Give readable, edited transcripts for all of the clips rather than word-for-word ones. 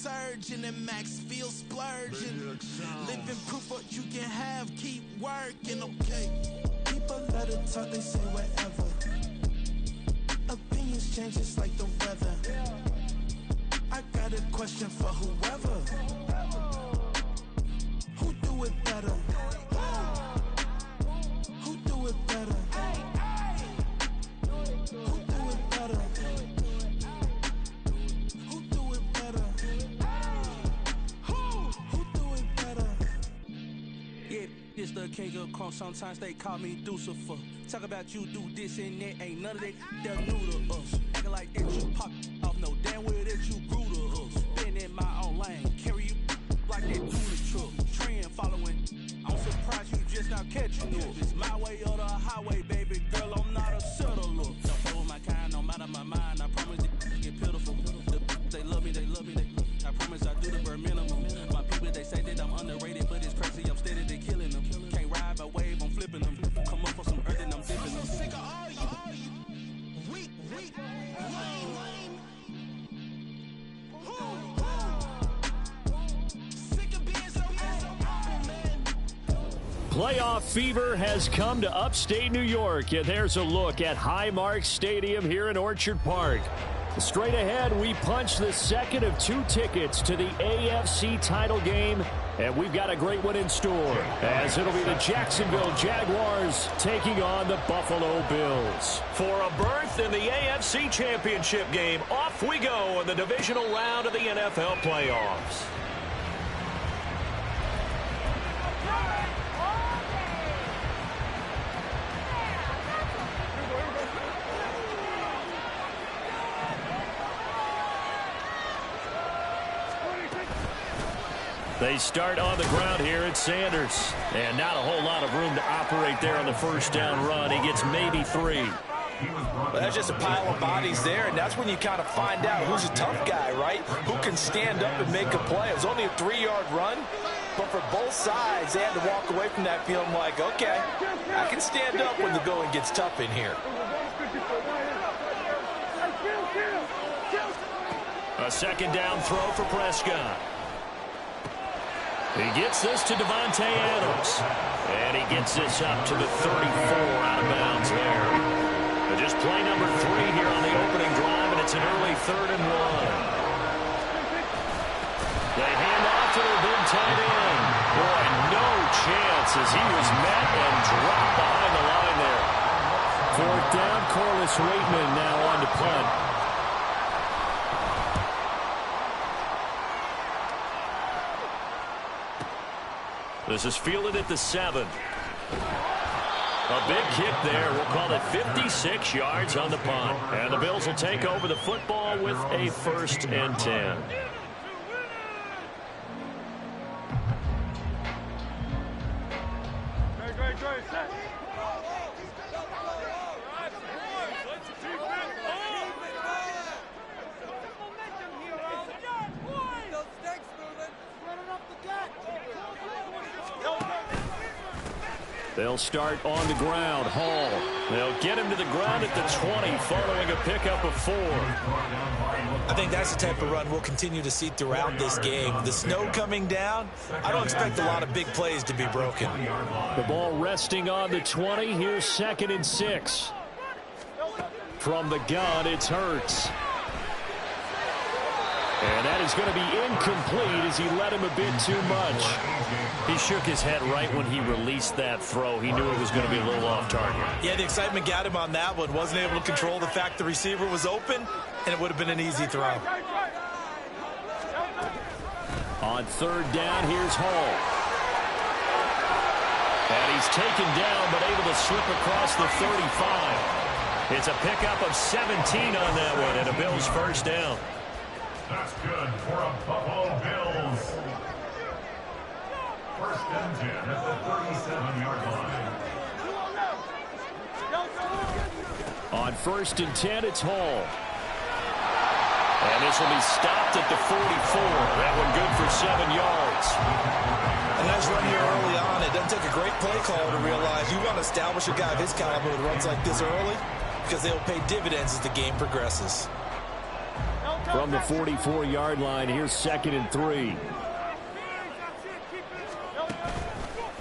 surgeon and Max feel splurging. Living proof what you can have, keep working, okay. People let it talk, they say whatever. Opinions change just like the weather. I got a question for whoever. Who do it better? Who do it better? Who do it better? Who do it better? Who do it better? Yeah, this the king of crunk. Sometimes they call me Lucifer. Talk about you do this and that. Ain't none of that new to us. Acting like that you pop off. No damn well that you grew to us. Been in my own lane. Carry you like that do the truck. Trend following. I'm surprised you just not catching up. It's my way or the highway, baby girl. I'm not a settler. Don't play with my kind, no matter my mind. I promise they get pitiful. They love me, they love me. I promise I do the bare minimum. My people, they say that I'm underrated, but it's crazy. I'm steady, they killing them. Can't ride my wave, I'm flipping them. Come up for some earth and I'm dipping them. I'm so sick of all you weak, lame. Sick of being so man. Playoff fever has come to upstate New York, and there's a look at Highmark Stadium here in Orchard Park. Straight ahead, we punch the second of 2 tickets to the AFC title game, and we've got a great one in store, as it'll be the Jacksonville Jaguars taking on the Buffalo Bills. For a berth in the AFC Championship game, off we go in the divisional round of the NFL playoffs. They start on the ground here at Sanders. And not a whole lot of room to operate there on the first down run. He gets maybe 3. Well, that's just a pile of bodies there, and that's when you kind of find out who's a tough guy, right? Who can stand up and make a play. It was only a 3-yard run, but for both sides, they had to walk away from that feeling like, okay, I can stand up when the going gets tough in here. A second down throw for Prescott. He gets this to Devontae Adams. And he gets this up to the 34 out of bounds there. But just play number 3 here on the opening drive, and it's an early 3rd and 1. They hand off to their big tight end. Boy, no chance as he was met and dropped behind the line there. 4th down, Corliss Waitman now on to punt. This is fielded at the 7. A big kick there. We'll call it 56 yards on the punt. And the Bills will take over the football with a 1st and 10. They'll start on the ground. Hall. They'll get him to the ground at the 20 following a pickup of 4. I think that's the type of run we'll continue to see throughout this game. The snow coming down, I don't expect a lot of big plays to be broken. The ball resting on the 20. Here's 2nd and 6. From the gun, it's Hurts. And that is going to be incomplete as he let him a bit too much. He shook his head right when he released that throw. He knew it was going to be a little off target. Yeah, the excitement got him on that one. Wasn't able to control the fact the receiver was open, and it would have been an easy throw. On 3rd down, here's Hall. And he's taken down, but able to slip across the 35. It's a pickup of 17 on that one, and a Bills 1st down. That's good for a Buffalo Bills. 1st and 10 at the 37-yard line. On 1st and 10, it's Hall. And this will be stopped at the 44. That one good for 7 yards. A nice run here early on. It doesn't take a great play call to realize you want to establish a guy of his caliber with runs like this early because they'll pay dividends as the game progresses. From the 44-yard line, here's 2nd and 3.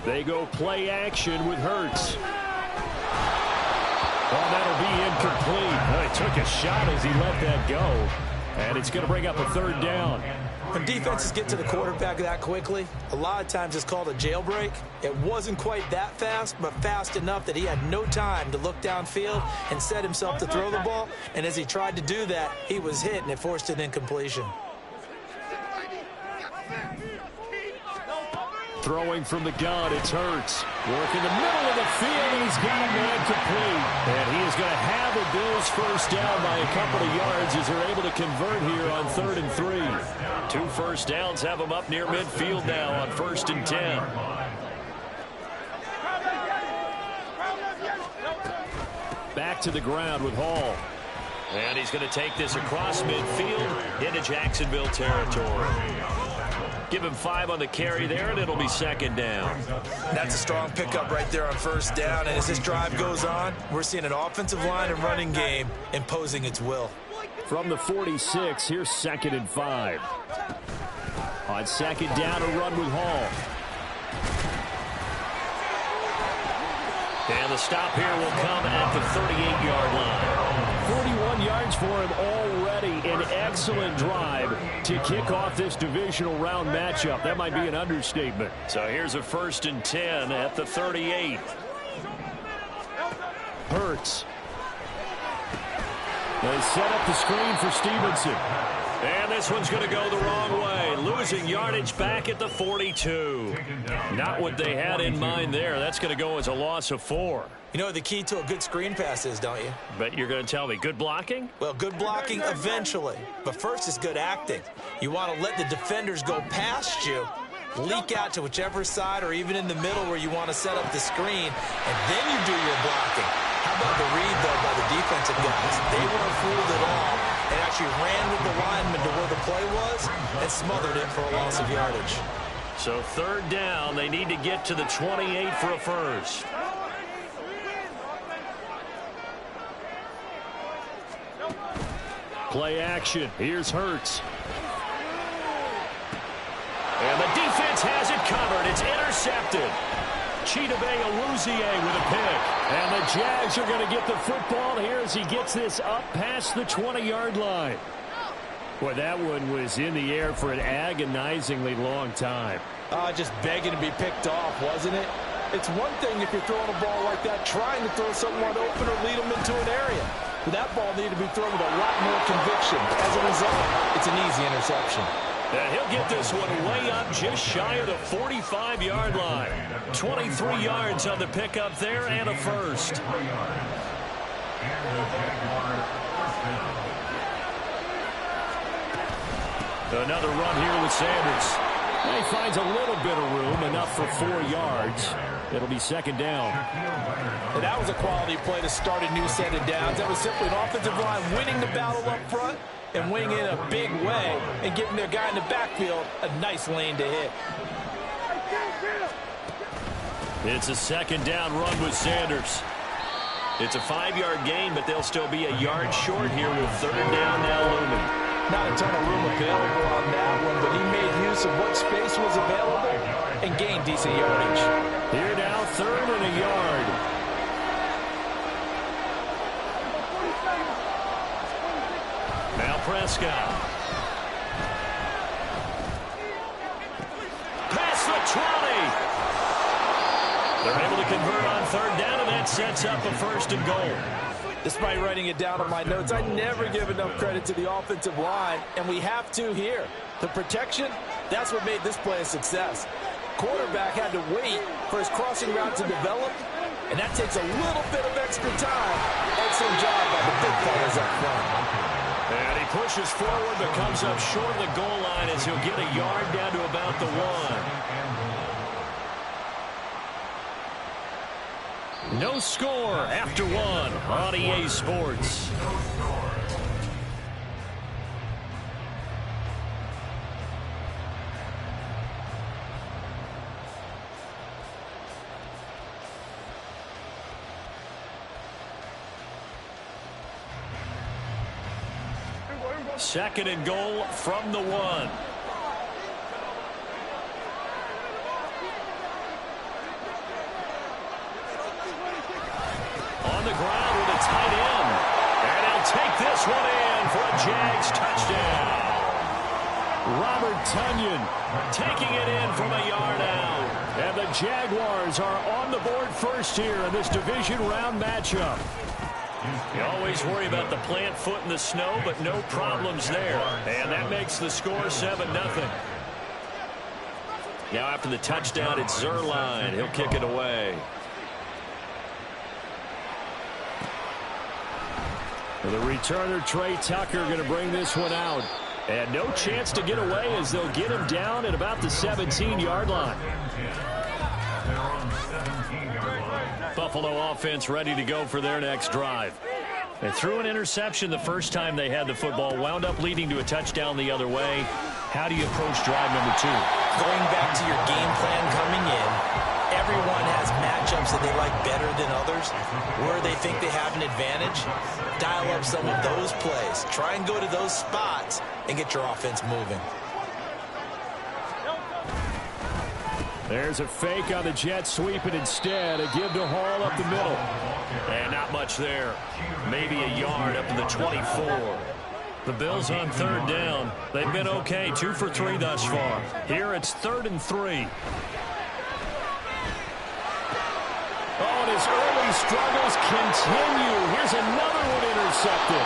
They go play action with Hurts. Oh, that'll be incomplete. He took a shot as he let that go. And it's going to bring up a 3rd down. When defenses get to the quarterback that quickly, a lot of times it's called a jailbreak. It wasn't quite that fast, but fast enough that he had no time to look downfield and set himself to throw the ball. And as he tried to do that, he was hit, and it forced an incompletion. Throwing from the gun, it's Hurts. Working the middle of the field, he's got a man complete. And he is going to have the Bills first down by a couple of yards as they're able to convert here on 3rd and 3. 2 first downs have them up near midfield now on 1st and 10. Back to the ground with Hall. And he's going to take this across midfield into Jacksonville territory. Give him 5 on the carry there, and it'll be 2nd down. That's a strong pickup right there on 1st down. And as this drive goes on, we're seeing an offensive line and running game imposing its will. From the 46, here's 2nd and 5. On 2nd down, a run with Hall. And the stop here will come at the 38-yard line. 41 yards for him already. An excellent drive to kick off this divisional round matchup. That might be an understatement. So here's a 1st and 10 at the 38. Hurts. They set up the screen for Stevenson. And this one's going to go the wrong way. Losing yardage back at the 42. Not what they had in mind there. That's going to go as a loss of 4. You know what the key to a good screen pass is, don't you? But you're going to tell me, good blocking? Well, good blocking eventually. But first is good acting. You want to let the defenders go past you, leak out to whichever side or even in the middle where you want to set up the screen, and then you do your blocking. How about the read, though, by the defensive guys? They weren't fooled at all and actually ran with the lineman to where the play was and smothered it for a loss of yardage. So 3rd down, they need to get to the 28 for a first. Play action. Here's Hurts. And the defense has it covered. It's intercepted. Chidobe Awuzie with a pick. And the Jags are going to get the football here as he gets this up past the 20-yard line. Boy, that one was in the air for an agonizingly long time. Just begging to be picked off, wasn't it? It's one thing if you're throwing a ball like that, trying to throw someone open or lead them into an area. But that ball needed to be thrown with a lot more conviction. As a result, it's an easy interception. And he'll get this one way up just shy of the 45-yard line. 23 yards on the pickup there and a first. Another run here with Sanders. And he finds a little bit of room, enough for 4 yards. It'll be 2nd down. And that was a quality play to start a new set of downs. That was simply an offensive line winning the battle up front and winning in a big way and giving their guy in the backfield a nice lane to hit. It's a 2nd down run with Sanders. It's a 5-yard gain, but they'll still be a yard short here with 3rd down now looming. Not a ton of room available on that one, but he made use of what space was available and gained decent yardage. Here now, 3rd and a yard. Now Prescott. Past the 20. They're able to convert on 3rd down, and that sets up a 1st and goal. Despite writing it down on my notes, I never give enough credit to the offensive line, and we have to here. The protection, that's what made this play a success. Quarterback had to wait for his crossing route to develop, and that takes a little bit of extra time. Excellent job by the big fellas up front. And he pushes forward, but comes up short of the goal line as he'll get a yard down to about the 1. No score after 1 on EA Sports. Second and goal from the 1. On the ground with a tight end. And he'll take this one in for a Jags touchdown. Robert Tonyan taking it in from a yard out. And the Jaguars are on the board first here in this division round matchup. You always worry about the plant foot in the snow, but no problems there. And that makes the score 7-0. Now after the touchdown, it's Zuerlein. He'll kick it away. The returner, Trey Tucker, going to bring this one out. And no chance to get away as they'll get him down at about the 17-yard line. Buffalo offense ready to go for their next drive. They threw an interception the first time they had the football, wound up leading to a touchdown the other way. How do you approach drive number 2? Going back to your game plan coming in, everyone has matchups that they like better than others. Where they think they have an advantage, dial up some of those plays. Try and go to those spots and get your offense moving. There's a fake on the jet sweep, and instead a give to Hall up the middle. And not much there. Maybe a yard up to the 24. The Bills on third down. They've been okay, 2 for 3 thus far. Here it's 3rd and 3. Oh, and his early struggles continue. Here's another one intercepted.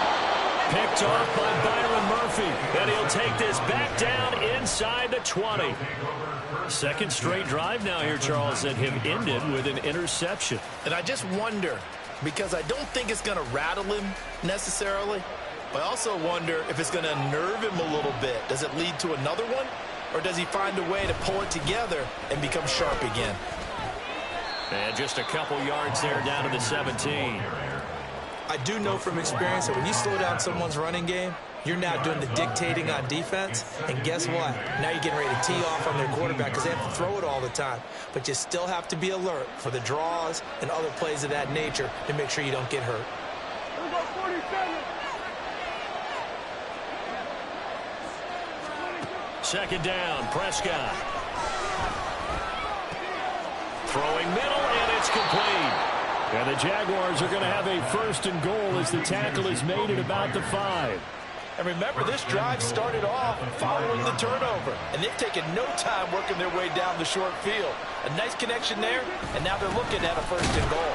Picked off by Byron Murphy. And he'll take this back down inside the 20. Second straight drive now here, Charles, that have ended with an interception. And I just wonder, because I don't think it's going to rattle him necessarily, but I also wonder if it's going to unnerve him a little bit. Does it lead to another one? Or does he find a way to pull it together and become sharp again? And just a couple yards there down to the 17. I do know from experience that when you slow down someone's running game, you're now doing the dictating on defense, and guess what? Now you're getting ready to tee off on their quarterback because they have to throw it all the time. But you still have to be alert for the draws and other plays of that nature to make sure you don't get hurt. Second down, Prescott. Throwing middle, and it's complete. And the Jaguars are going to have a 1st and goal as the tackle is made at about the 5. And remember, this drive started off following the turnover. And they've taken no time working their way down the short field. A nice connection there, and now they're looking at a 1st and goal.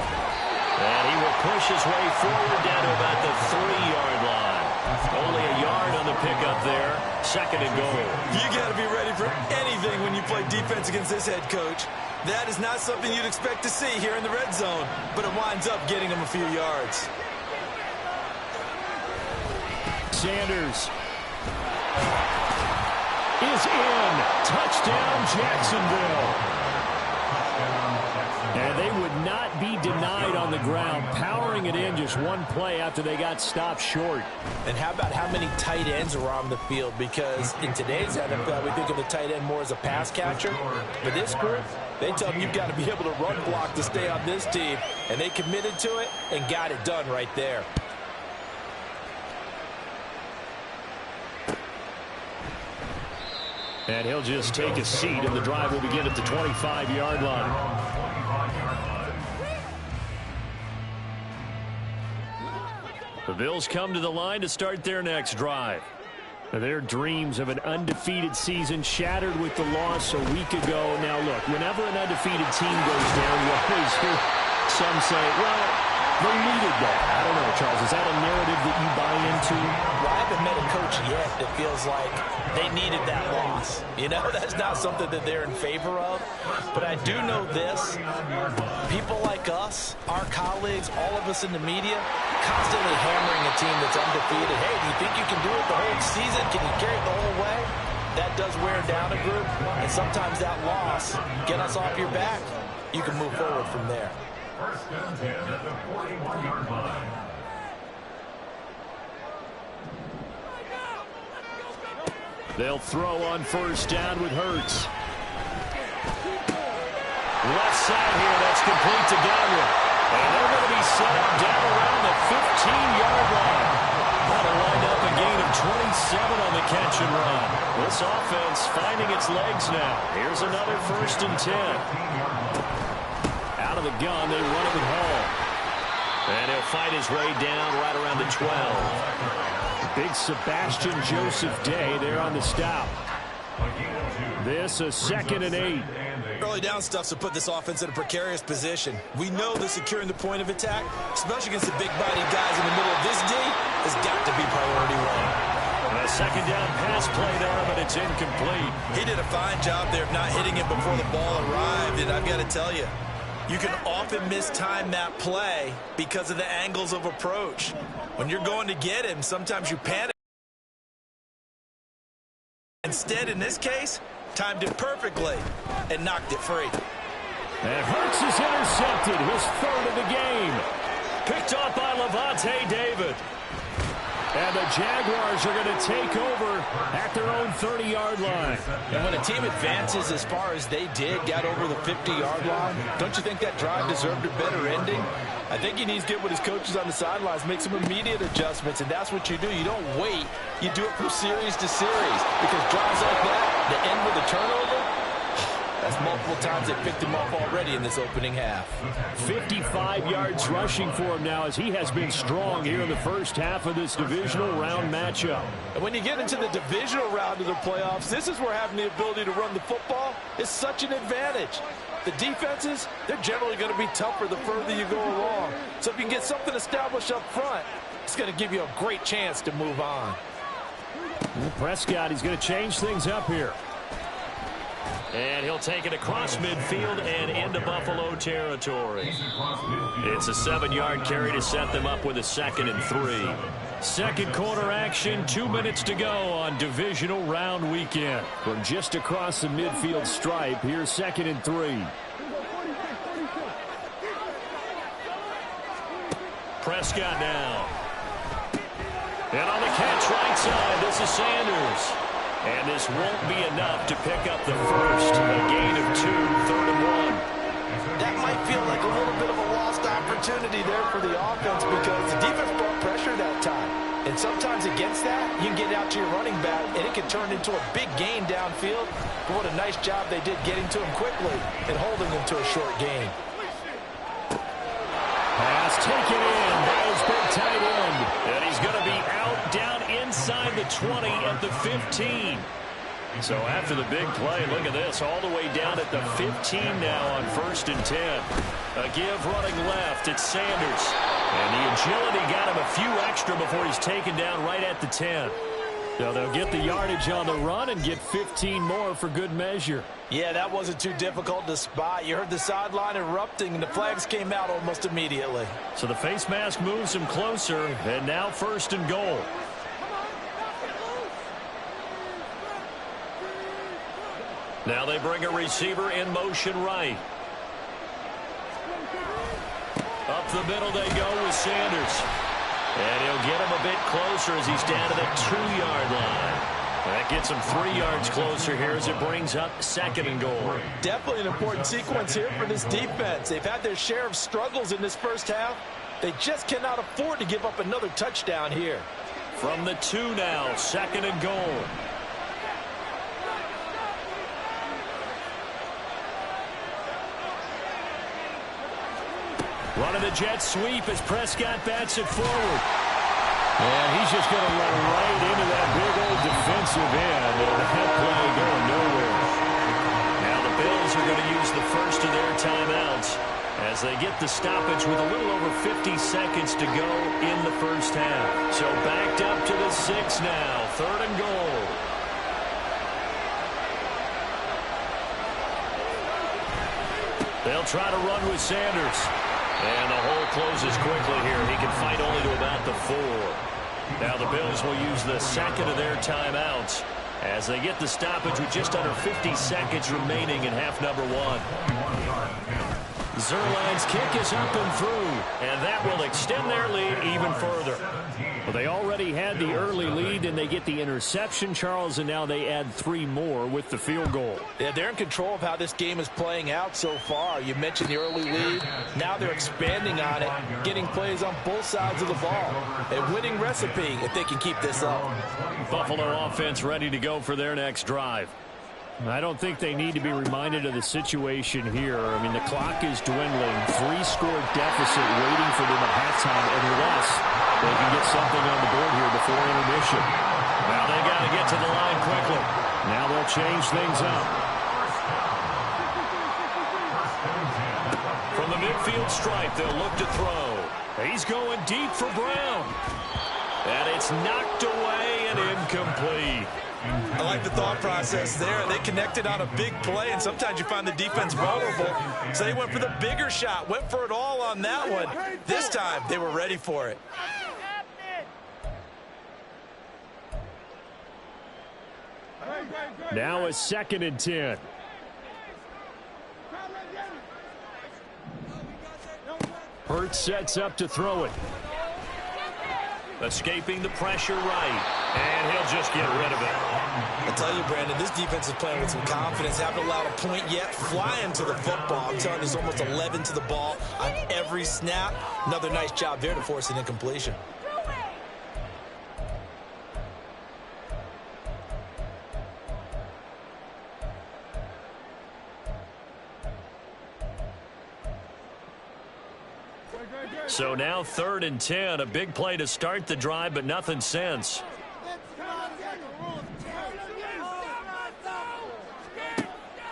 And he will push his way forward down to about the 3-yard line. Only a yard on the pickup there. 2nd and goal. You got to be ready for anything when you play defense against this head coach. That is not something you'd expect to see here in the red zone, but it winds up getting them a few yards. Sanders is in. Touchdown, Jacksonville. And they would not be denied on the ground, powering it in just one play after they got stopped short. And how about how many tight ends are on the field? Because in today's NFL, we think of the tight end more as a pass catcher. But this group, they tell them you've got to be able to run block to stay on this team. And they committed to it and got it done right there. And he'll just take a seat, and the drive will begin at the 25-yard line. The Bills come to the line to start their next drive. Their dreams of an undefeated season shattered with the loss a week ago. Now, look, whenever an undefeated team goes down, you always hear some say, well, they needed that. I don't know, Charles. Is that a narrative that you buy into? Well, I haven't met a coach yet that feels like they needed that loss. You know, that's not something that they're in favor of. But I do know this. People like us, our colleagues, all of us in the media, constantly hammering a team that's undefeated. Hey, do you think you can do it the whole season? Can you carry it the whole way? That does wear down a group. And sometimes that loss, get us off your back, you can move forward from there. 1st and 10 at the 41-yard line. They'll throw on 1st down with Hurts. Left side here, that's complete to Godwin. And they're going to be set up down around the 15-yard line. That'll wind up a gain of 27 on the catch and run. This offense finding its legs now. Here's another 1st and 10. Out of the gun, they run it with Hall. And he'll fight his way down right around the 12. Big Sebastian Joseph Day there on the stop. This a 2nd and 8. Early down stuff to put this offense in a precarious position. We know that securing the point of attack, especially against the big-bodied guys in the middle of this D, has got to be priority 1. A 2nd down pass play there, but it's incomplete. He did a fine job there of not hitting it before the ball arrived, and I've got to tell you, you can often mistime that play because of the angles of approach. When you're going to get him, sometimes you panic. Instead, in this case, timed it perfectly and knocked it free. And Hurts is intercepted, his 3rd of the game. Picked off by Lavonte David. And the Jaguars are going to take over at their own 30-yard line. And when a team advances as far as they did, got over the 50-yard line, don't you think that drive deserved a better ending? I think he needs to get with his coaches on the sidelines, make some immediate adjustments, and that's what you do. You don't wait. You do it from series to series, because drives like that, the end with a turnover, that's multiple times they picked him off already in this opening half. 55 yards rushing for him now as he has been strong here in the first half of this divisional round matchup. And when you get into the divisional round of the playoffs, this is where having the ability to run the football is such an advantage. The defenses, they're generally going to be tougher the further you go along. So if you can get something established up front, it's going to give you a great chance to move on. Well, Prescott, he's going to change things up here. And he'll take it across midfield and into Buffalo territory. It's a 7-yard carry to set them up with a 2nd and 3. Second quarter action, 2 minutes to go on divisional round weekend. From just across the midfield stripe, here's 2nd and 3. Prescott now. And on the catch right side, this is Sanders. And this won't be enough to pick up the first. A gain of 2, 3rd and 1. That might feel like a little bit of a lost opportunity there for the offense because the defense brought pressure that time. And sometimes against that, you can get out to your running back, and it can turn into a big gain downfield. But what a nice job they did getting to him quickly and holding him to a short gain. Pass taken in by his big tight end. And he's going to be out down inside the 20 at the 15. So after the big play, look at this, all the way down at the 15 now on 1st and 10. A give running left, it's Sanders. And the agility got him a few extra before he's taken down right at the 10. So they'll get the yardage on the run and get 15 more for good measure. Yeah, that wasn't too difficult to spot. You heard the sideline erupting, and the flags came out almost immediately. So the face mask moves him closer, and now 1st and goal. Now they bring a receiver in motion right. Up the middle they go with Sanders. And he'll get him a bit closer as he's down to the 2-yard line. That gets him 3 yards closer here as it brings up 2nd and goal. Definitely an important sequence here for this defense. They've had their share of struggles in this first half. They just cannot afford to give up another touchdown here. From the 2 now, 2nd and goal. Running the jet sweep as Prescott bats it forward. And he's just going to run right into that big old defensive end. And that play going nowhere. Now the Bills are going to use the first of their timeouts as they get the stoppage with a little over 50 seconds to go in the first half. So backed up to the 6 now. 3rd and goal. They'll try to run with Sanders. And the hole closes quickly here. He can fight only to about the 4. Now the Bills will use the 2nd of their timeouts as they get the stoppage with just under 50 seconds remaining in half number 1. Zerline's kick is up and through. and that will extend their lead even further. Well, they already had the early lead, and they get the interception, Charles, and now they add 3 more with the field goal. Yeah, they're in control of how this game is playing out so far. You mentioned the early lead. Now they're expanding on it, getting plays on both sides of the ball. A winning recipe if they can keep this up. Buffalo offense ready to go for their next drive. I don't think they need to be reminded of the situation here. I mean, the clock is dwindling. 3-score deficit waiting for them at halftime, unless they can get something on the board here before intermission. Now they got to get to the line quickly. Now they'll change things up. From the midfield stripe, they'll look to throw. He's going deep for Brown. And it's knocked away and incomplete. I like the thought process there. They connected on a big play, and sometimes you find the defense vulnerable. So they went for the bigger shot, went for it all on that one. This time, they were ready for it. Now a 2nd and 10. Hurts sets up to throw it. Escaping the pressure right. And he'll just get rid of it. I tell you, Brandon, this defense is playing with some confidence. Haven't allowed a point yet. Flying to the football. I'm telling you, there's almost 11 to the ball on every snap. Another nice job there to force an incompletion. So now 3rd and 10. A big play to start the drive, but nothing since.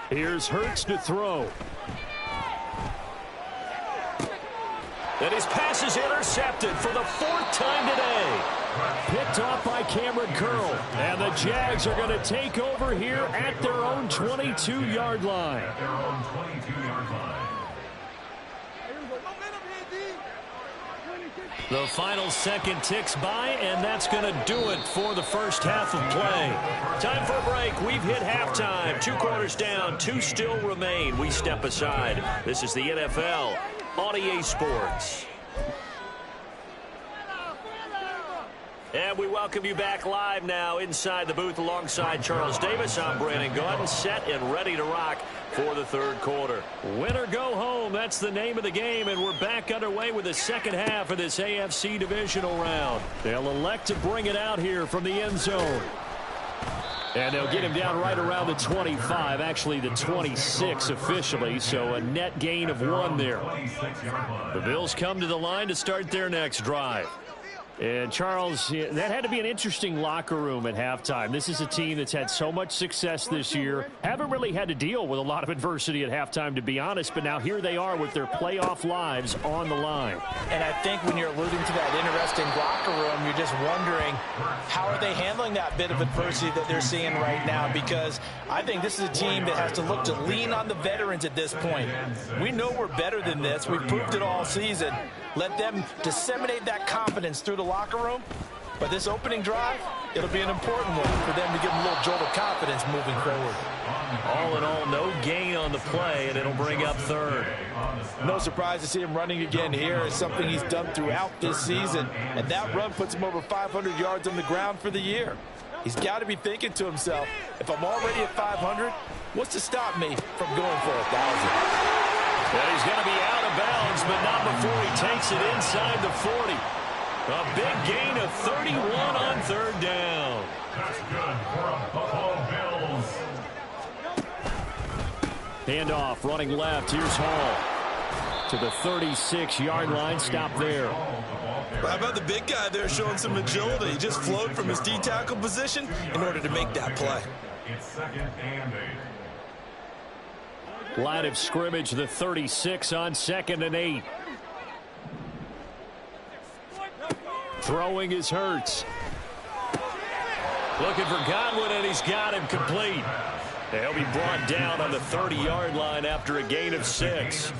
Here's Hurts to throw. And his pass is intercepted for the 4th time today. Picked off by Cameron Curl. And the Jags are going to take over here at their own 22-yard line. The final second ticks by, and that's going to do it for the first half of play. Time for a break. We've hit halftime. 2 quarters down, 2 still remain. We step aside. This is the NFL on EA Sports. And we welcome you back live now inside the booth alongside Charles Davis. I'm Brandon Gaudin, set and ready to rock for the 3rd quarter. Win or go home, that's the name of the game, and we're back underway with the second half of this AFC divisional round. They'll elect to bring it out here from the end zone. And they'll get him down right around the 25, actually the 26 officially, so a net gain of 1 there. The Bills come to the line to start their next drive. And, Charles, that had to be an interesting locker room at halftime. This is a team that's had so much success this year. Haven't really had to deal with a lot of adversity at halftime, to be honest. But now here they are with their playoff lives on the line. And I think when you're alluding to that interesting locker room, you're just wondering how are they handling that bit of adversity that they're seeing right now? Because I think this is a team that has to look to lean on the veterans at this point. We know we're better than this. We've proved it all season. Let them disseminate that confidence through the locker room. But this opening drive, it'll be an important one for them to give them a little jolt of confidence moving forward. All in all, no gain on the play, and it'll bring up 3rd. No surprise to see him running again here. It's something he's done throughout this season. And that run puts him over 500 yards on the ground for the year. He's got to be thinking to himself, if I'm already at 500, what's to stop me from going for 1,000? And he's going to be out of bounds, but not before he takes it inside the 40. A big gain of 31 on 3rd down. That's good for a Buffalo Bills. Handoff, running left. Here's Hall to the 36-yard line. Stop there. How about the big guy there showing some agility? He just flowed from his D-tackle position in order to make that play. It's 2nd and 8. Line of scrimmage, the 36 on 2nd and 8. Throwing is Hurts. Looking for Godwin, and he's got him complete. He'll be brought down on the 30-yard line after a gain of 6.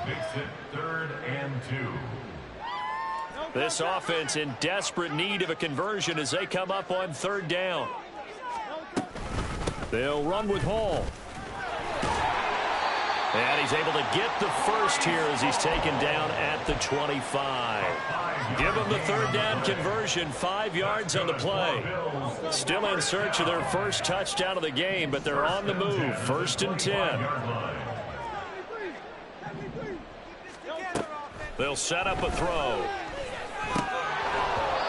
Makes it 3rd and 2. This offense in desperate need of a conversion as they come up on 3rd down. They'll run with Hall. And he's able to get the first here as he's taken down at the 25. Give him the third down conversion, 5 yards on the play. Still in search of their first touchdown of the game, but they're on the move. 1st and 10. They'll set up a throw.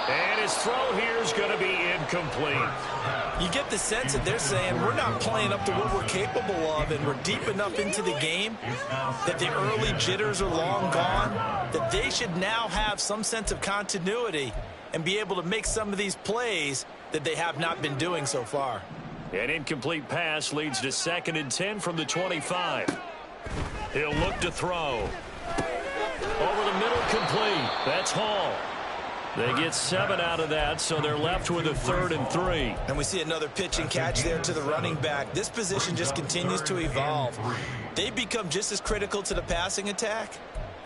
And his throw here is going to be incomplete. You get the sense that they're saying we're not playing up to what we're capable of, and we're deep enough into the game that the early jitters are long gone, that they should now have some sense of continuity and be able to make some of these plays that they have not been doing so far. An incomplete pass leads to 2nd and 10 from the 25. He'll look to throw. Over the middle, complete. That's Hall. They get 7 out of that, so they're left with a 3rd and 3. And we see another pitch and catch there to the running back. This position just continues to evolve. They become just as critical to the passing attack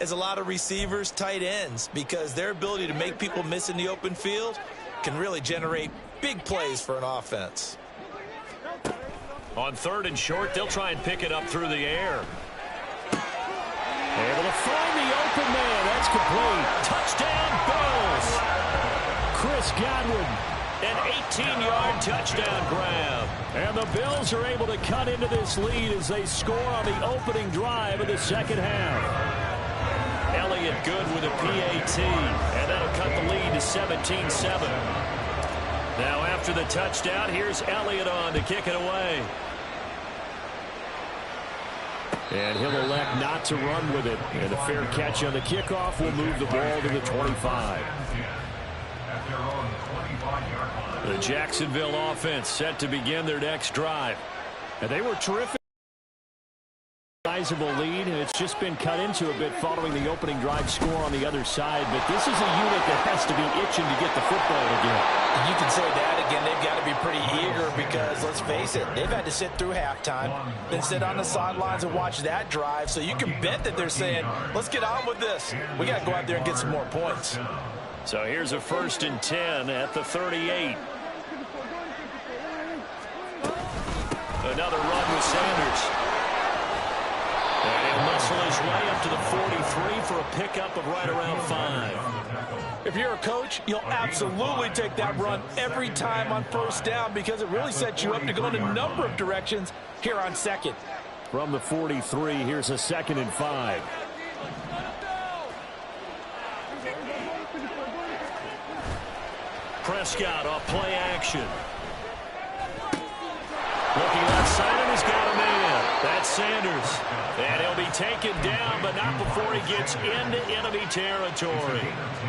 as a lot of receivers, tight ends, because their ability to make people miss in the open field can really generate big plays for an offense. On 3rd and short, they'll try and pick it up through the air. Able to find the open man. That's complete. Touchdown, Bills. Chris Godwin, an 18-yard touchdown grab. And the Bills are able to cut into this lead as they score on the opening drive of the second half. Elliott good with a PAT, and that'll cut the lead to 17-7. Now after the touchdown, here's Elliott on to kick it away. And he'll elect not to run with it. And a fair catch on the kickoff will move the ball to the 25. The Jacksonville offense set to begin their next drive. And they were terrific. Sizable lead, and it's just been cut into a bit following the opening drive score on the other side. But this is a unit that has to be itching to get the football again. You can say that again. They've got to be pretty eager because, let's face it, they've had to sit through halftime, then sit on the sidelines and watch that drive. So you can bet that they're saying, let's get on with this. We got to go out there and get some more points. So here's a 1st and 10 at the 38. Another run with Sanders. And he'll muscle his way up to the 43 for a pickup of right around 5. If you're a coach, you'll absolutely take that run every time on 1st down because it really sets you up to go in a number of directions here on 2nd. From the 43, here's a 2nd and 5. Prescott off play action. Looking outside, and he's got a man. That's Sanders. And he'll be taken down, but not before he gets into enemy territory.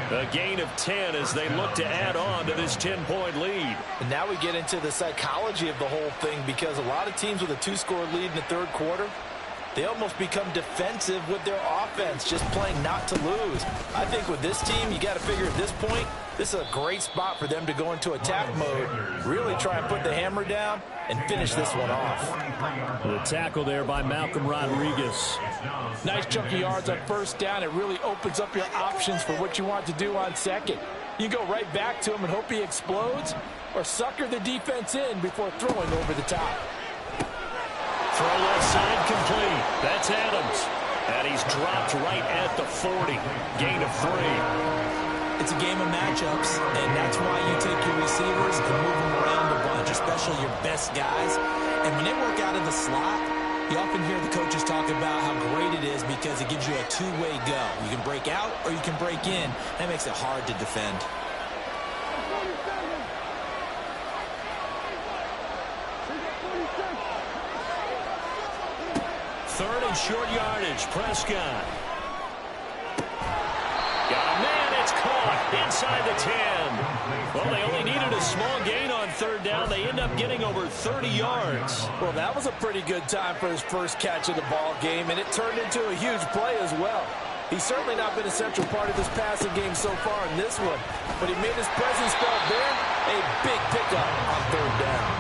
A gain of 10 as they look to add on to this 10-point lead. And now we get into the psychology of the whole thing because a lot of teams with a 2-score lead in the 3rd quarter, they almost become defensive with their offense, just playing not to lose. I think with this team, you got to figure at this point, this is a great spot for them to go into attack mode, really try and put the hammer down and finish this one off. The tackle there by Malcolm Rodriguez. Nice chunk of yards on 1st down. It really opens up your options for what you want to do on 2nd. You go right back to him and hope he explodes or sucker the defense in before throwing over the top. Throw left side complete. That's Adams. And he's dropped right at the 40. Gain of 3. It's a game of matchups, and that's why you take your receivers and move them around a bunch, especially your best guys. And when they work out of the slot, you often hear the coaches talk about how great it is because it gives you a two-way go. You can break out or you can break in. That makes it hard to defend. Third and short yardage, Prescott. Got a man, it's caught inside the 10. Well, they only needed a small gain on 3rd down. They end up getting over 30 yards. Well, that was a pretty good time for his first catch of the ball game, and it turned into a huge play as well. He's certainly not been a central part of this passing game so far in this one, but he made his presence felt there. A big pickup on 3rd down.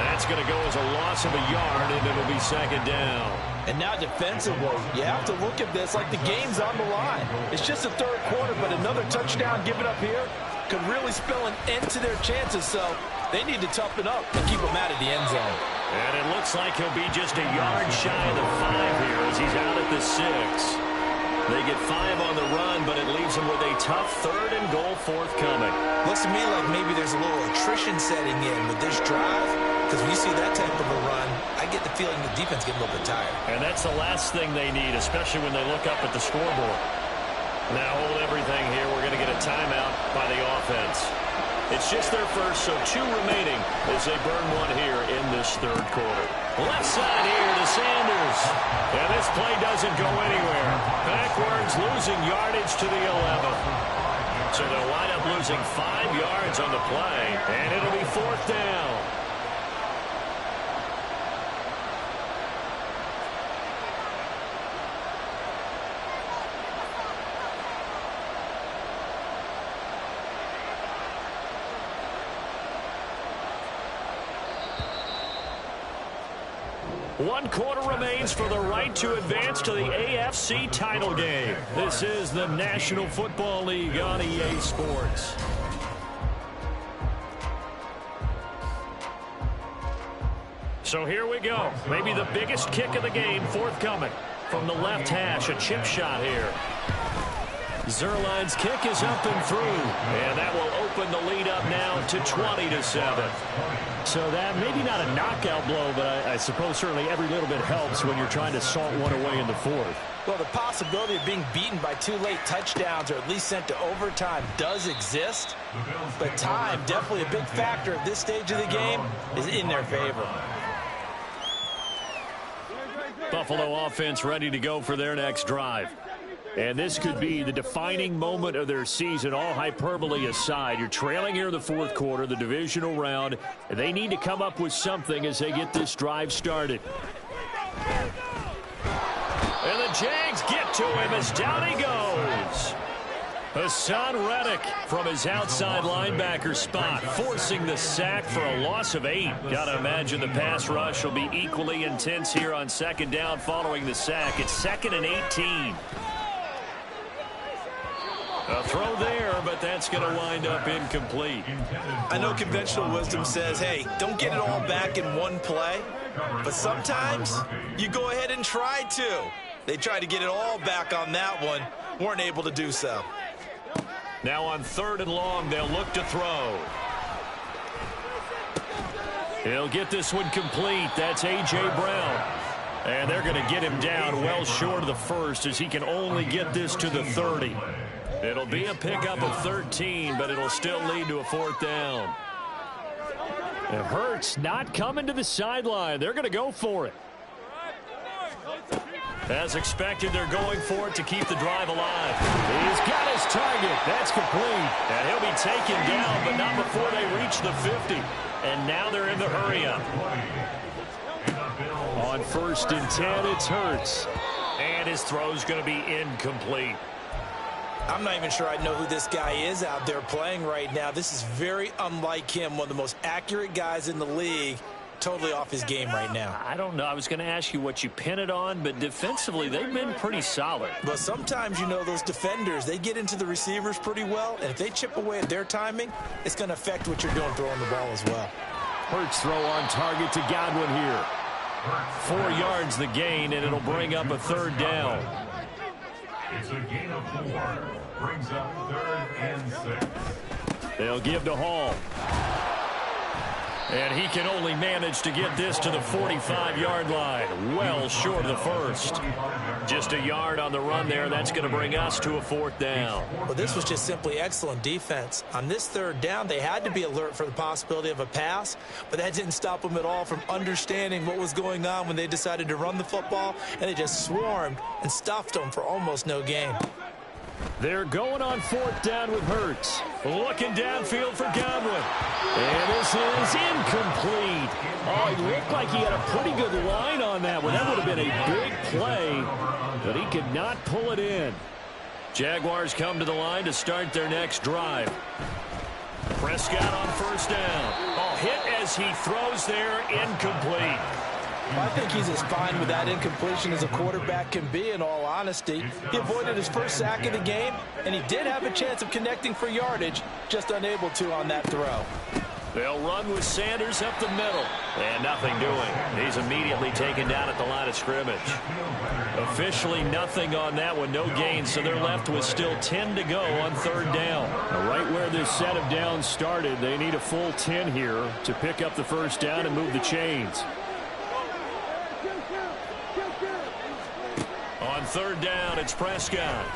That's going to go as a loss of a yard, and it'll be 2nd down. And now defensively, you have to look at this like the game's on the line. It's just the 3rd quarter, but another touchdown given up here could really spell an end to their chances, so they need to toughen up and keep them out of the end zone. And it looks like he'll be just a yard shy of the 5 here as he's out at the 6. They get 5 on the run, but it leaves them with a tough 3rd and goal forthcoming. Looks to me like maybe there's a little attrition setting in with this drive, because when you see that type of a run, I get the feeling the defense getting a little bit tired. And that's the last thing they need, especially when they look up at the scoreboard. Now hold everything here. We're going to get a timeout by the offense. It's just their first, so 2 remaining as they burn 1 here in this 3rd quarter. Left side here to Sanders. And this play doesn't go anywhere. Backwards, losing yardage to the 11. So they'll wind up losing 5 yards on the play, and it'll be 4th down. One quarter remains for the right to advance to the AFC title game. This is the National Football League on EA Sports. So here we go. Maybe the biggest kick of the game forthcoming. From the left hash, a chip shot here. Zuerlein's kick is up and through. And that will open the lead up now to 20-7. So that maybe not a knockout blow, but I suppose certainly every little bit helps when you're trying to salt one away in the 4th. Well, the possibility of being beaten by 2 late touchdowns or at least sent to overtime does exist. But time, definitely a big factor at this stage of the game, is in their favor. Buffalo offense ready to go for their next drive. And this could be the defining moment of their season, all hyperbole aside. You're trailing here in the 4th quarter, the divisional round. And they need to come up with something as they get this drive started. And the Jags get to him as down he goes. Hassan Reddick from his outside linebacker spot, forcing the sack for a loss of 8. Got to imagine the pass rush will be equally intense here on 2nd down following the sack. It's 2nd and 18. A throw there, but that's going to wind up incomplete. I know conventional wisdom says, hey, don't get it all back in one play. But sometimes you go ahead and try to. They tried to get it all back on that one. Weren't able to do so. Now on 3rd and long, they'll look to throw. He'll get this one complete. That's A.J. Brown. And they're going to get him down well short of the 1st as he can only get this to the 30. It'll be a pickup of 13, but it'll still lead to a 4th down. And Hurts not coming to the sideline. They're going to go for it. As expected, they're going for it to keep the drive alive. He's got his target. That's complete. And he'll be taken down, but not before they reach the 50. And now they're in the hurry-up. On 1st and 10, it's Hurts. And his throw's going to be incomplete. I'm not even sure I know who this guy is out there playing right now. This is very unlike him, one of the most accurate guys in the league. Totally off his game right now. I don't know. I was going to ask you what you pin it on, but defensively, they've been pretty solid. But sometimes, you know, those defenders, they get into the receivers pretty well, and if they chip away at their timing, it's going to affect what you're doing throwing the ball as well. Hurts throw on target to Godwin here. 4 yards the gain, and it'll bring up a 3rd down. It's a gain of 4. Brings up 3rd and 6. They'll give to Hall. And he can only manage to get this to the 45-yard line. Well short of the 1st. Just a yard on the run there. That's going to bring us to a 4th down. Well, this was just simply excellent defense. On this 3rd down, they had to be alert for the possibility of a pass, but that didn't stop them at all from understanding what was going on when they decided to run the football, and they just swarmed and stuffed them for almost no gain. They're going on 4th down with Hurts. Looking downfield for Godwin. And this is incomplete. Oh, he looked like he had a pretty good line on that one. That would have been a big play, but he could not pull it in. Jaguars come to the line to start their next drive. Prescott on 1st down. Oh, hit as he throws there, incomplete. I think he's as fine with that incompletion as a quarterback can be, in all honesty. He avoided his 1st sack of the game, and he did have a chance of connecting for yardage, just unable to on that throw. They'll run with Sanders up the middle. And nothing doing. He's immediately taken down at the line of scrimmage. Officially nothing on that one. No gain, so they're left with still 10 to go on third down. Now, right where this set of downs started, they need a full 10 here to pick up the first down and move the chains. On third down, it's Prescott.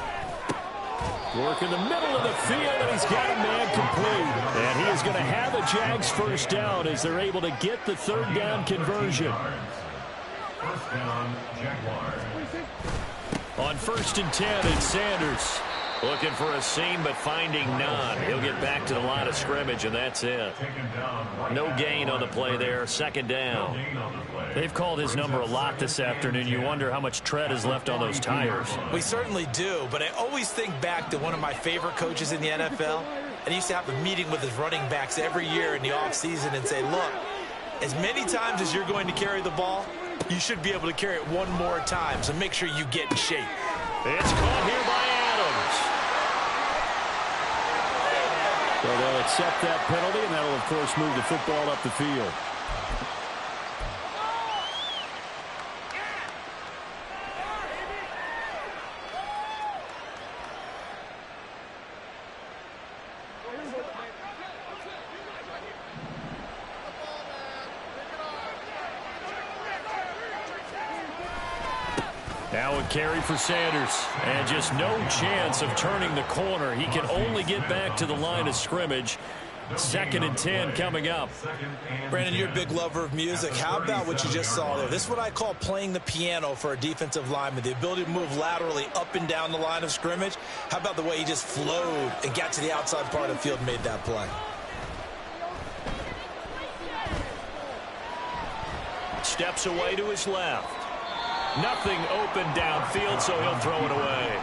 Work in the middle of the field, and he's got a man complete. And he is going to have a Jags first down as they're able to get the third down conversion. First down, Jaguars. On 1st and 10, it's Sanders. Looking for a seam, but finding none. He'll get back to the line of scrimmage, and that's it. No gain on the play there. Second down. They've called his number a lot this afternoon. You wonder how much tread is left on those tires. We certainly do, but I always think back to one of my favorite coaches in the NFL. And he used to have a meeting with his running backs every year in the offseason and say, look, as many times as you're going to carry the ball, you should be able to carry it one more time, so make sure you get in shape. It's caught here by Adams. So they'll accept that penalty, and that'll, of course, move the football up the field. Now a carry for Sanders, and just no chance of turning the corner. He can only get back to the line of scrimmage. 2nd and 10 coming up. Brandon, you're a big lover of music. How about what you just saw there? This is what I call playing the piano for a defensive lineman, the ability to move laterally up and down the line of scrimmage. How about the way he just flowed and got to the outside part of the field and made that play? Steps away to his left. Nothing open downfield, so he'll throw it away.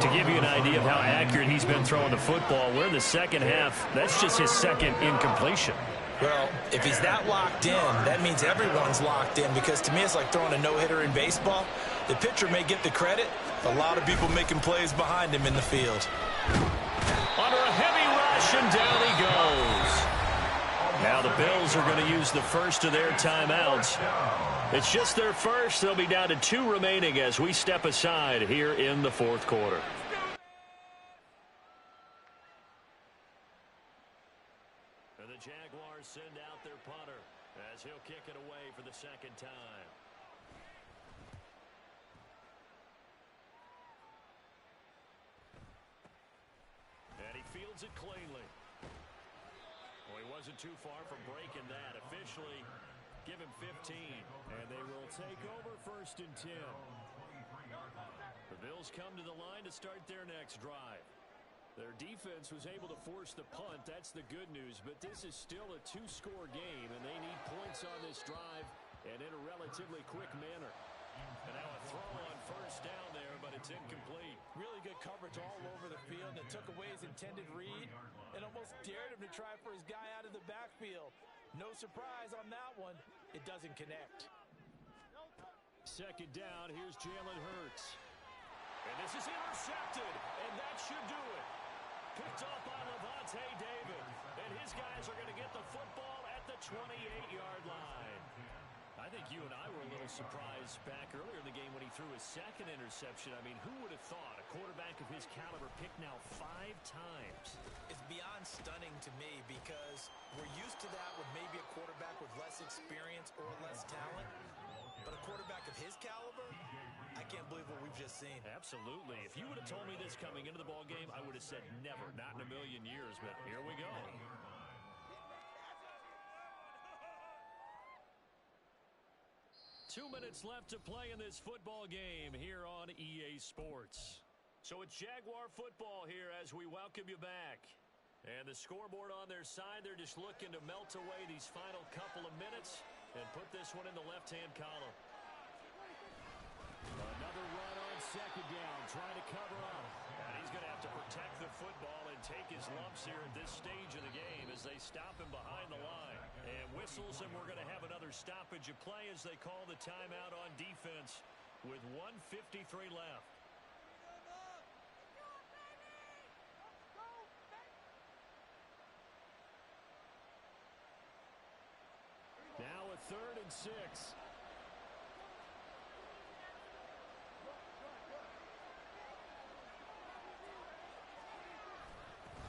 To give you an idea of how accurate he's been throwing the football, we're in the second half. That's just his second incompletion. Well, if he's that locked in, that means everyone's locked in, because to me it's like throwing a no-hitter in baseball. The pitcher may get the credit, but a lot of people making plays behind him in the field. Under a heavy rush, and down he goes. Now the Bills are going to use the first of their timeouts. It's just their first. They'll be down to 2 remaining as we step aside here in the fourth quarter. And the Jaguars send out their punter as he'll kick it away for the second time. And he fields it cleanly. Well, he wasn't too far from breaking that. Officially, give him 15. And they will take over 1st and 10. The Bills come to the line to start their next drive. Their defense was able to force the punt. That's the good news. But this is still a 2-score game, and they need points on this drive and in a relatively quick manner. And now a throw on 1st down there, but it's incomplete. Really good coverage all over the field, and it took away his intended read and almost dared him to try for his guy out of the backfield. No surprise on that one. It doesn't connect. Second down, here's Jalen Hurts. And this is intercepted, and that should do it. Picked off by Lavonte David. And his guys are going to get the football at the 28-yard line. I think you and I were a little surprised back earlier in the game when he threw his second interception. I mean, who would have thought a quarterback of his caliber picked now 5 times? It's beyond stunning to me, because we're used to that with maybe a quarterback with less experience or less talent. But a quarterback of his caliber, I can't believe what we've just seen. Absolutely. If you would have told me this coming into the ballgame, I would have said never, not in a million years. But here we go. Two minutes left to play in this football game here on EA Sports. So it's Jaguar football here as we welcome you back. And the scoreboard on their side, they're just looking to melt away these final couple of minutes and put this one in the left-hand column. Another run on second down, trying to cover up. And he's going to have to protect the football and take his lumps here at this stage of the game as they stop him behind the line. And whistles, and we're going to have another stoppage of play as they call the timeout on defense with 1:53 left. and 6.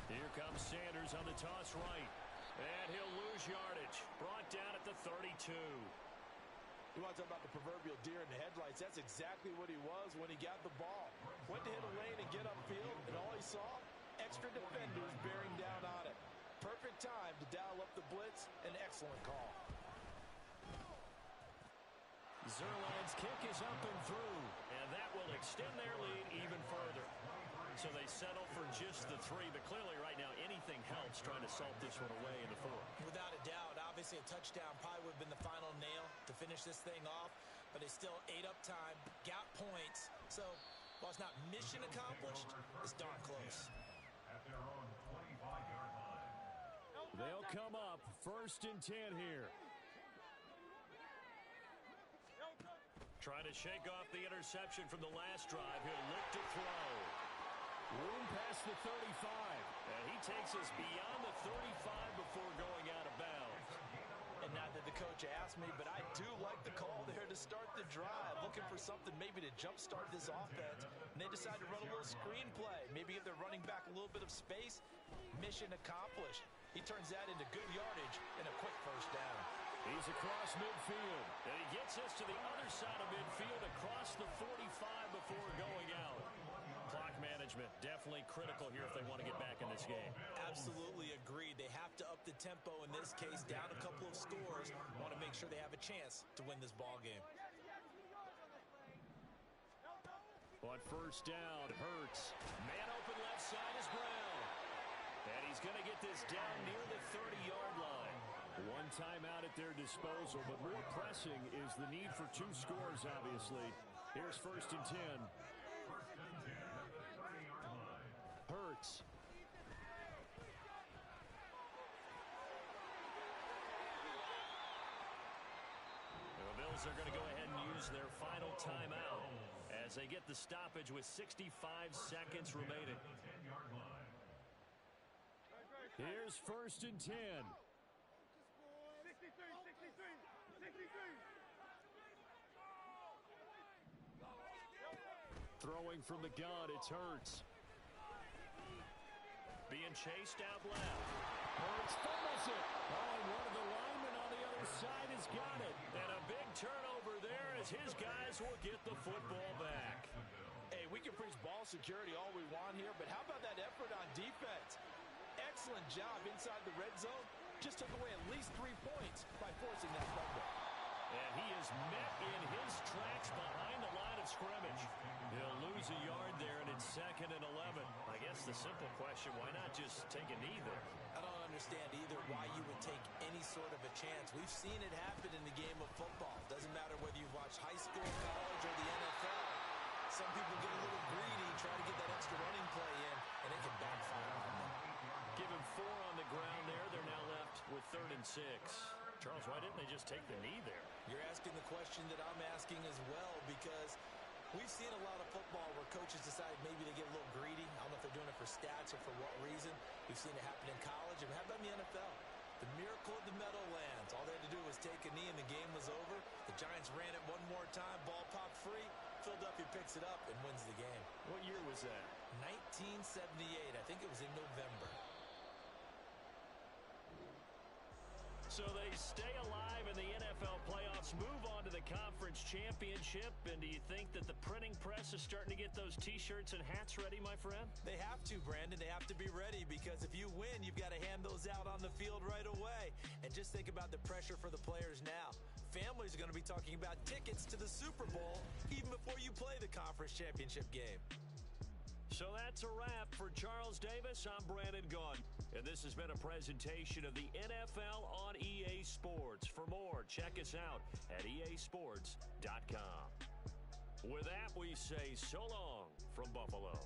Here comes Sanders on the toss right. And he'll lose yardage. Brought down at the 32. You want to talk about the proverbial deer in the headlights? That's exactly what he was when he got the ball. Went to hit a lane and get upfield, and all he saw, extra defenders bearing down on it. Perfect time to dial up the blitz. An excellent call. Zerline's kick is up and through, and that will extend their lead even further. So they settle for just the 3, but clearly right now anything helps trying to salt this one away in the 4th. Without a doubt, obviously a touchdown probably would have been the final nail to finish this thing off, but they still ate up time, got points. So while it's not mission accomplished, it's darn close. At their own 25-yard line. They'll come up 1st and 10 here. Trying to shake off the interception from the last drive. He'll look to throw. Room past the 35. And he takes us beyond the 35 before going out of bounds. And not that the coach asked me, but I do like the call there to start the drive. Looking for something maybe to jumpstart this offense. And they decide to run a little screen play. Maybe give their running back a little bit of space. Mission accomplished. He turns that into good yardage and a quick first down. He's across midfield. And he gets us to the other side of midfield across the 45 before going out. Clock management definitely critical here if they want to get back in this game. Absolutely agreed. They have to up the tempo in this case, down a couple of scores. Want to make sure they have a chance to win this ball game. On first down, Hurts. Man open left side is Brown. And he's going to get this down near the 30-yard line. One timeout at their disposal, but more pressing is the need for 2 scores, obviously. Here's 1st and 10. Hurts. The Bills are going to go ahead and use their final timeout as they get the stoppage with 65 seconds remaining. Here's 1st and 10. 63. Throwing from the gun, it's Hurts. Being chased out left. Hurts fumbles it. Oh, and one of the linemen on the other side has got it. And a big turnover there as his guys will get the football back. Hey, we can preach ball security all we want here, but how about that effort on defense? Excellent job inside the red zone. Just took away at least 3 points by forcing that fumble. And he is met in his tracks behind the line of scrimmage. He'll lose a yard there, and it's 2nd and 11. I guess the simple question, why not just take a knee there? I don't understand either why you would take any sort of a chance. We've seen it happen in the game of football. Doesn't matter whether you've watched high school, college, or the NFL. Some people get a little greedy, try to get that extra running play in, and it can backfire on them. Give him 4 on the ground there. They're now left with 3rd and 6. Charles, why didn't they just take the knee there? You're asking the question that I'm asking as well, because we've seen a lot of football where coaches decide maybe to get a little greedy. I don't know if they're doing it for stats or for what reason. We've seen it happen in college, and how about in the NFL? The miracle of the Meadowlands. All they had to do was take a knee, and the game was over. The Giants ran it one more time. Ball popped free. Philadelphia picks it up and wins the game. What year was that? 1978. I think it was in November. So they stay alive in the NFL playoffs, move on to the conference championship. And do you think that the printing press is starting to get those T-shirts and hats ready, my friend? They have to, Brandon. They have to be ready, because if you win, you've got to hand those out on the field right away. And just think about the pressure for the players now. Families are going to be talking about tickets to the Super Bowl even before you play the conference championship game. So that's a wrap for Charles Davis. I'm Brandon Gaudin, and this has been a presentation of the NFL on EA Sports. For more, check us out at easports.com. With that, we say so long from Buffalo.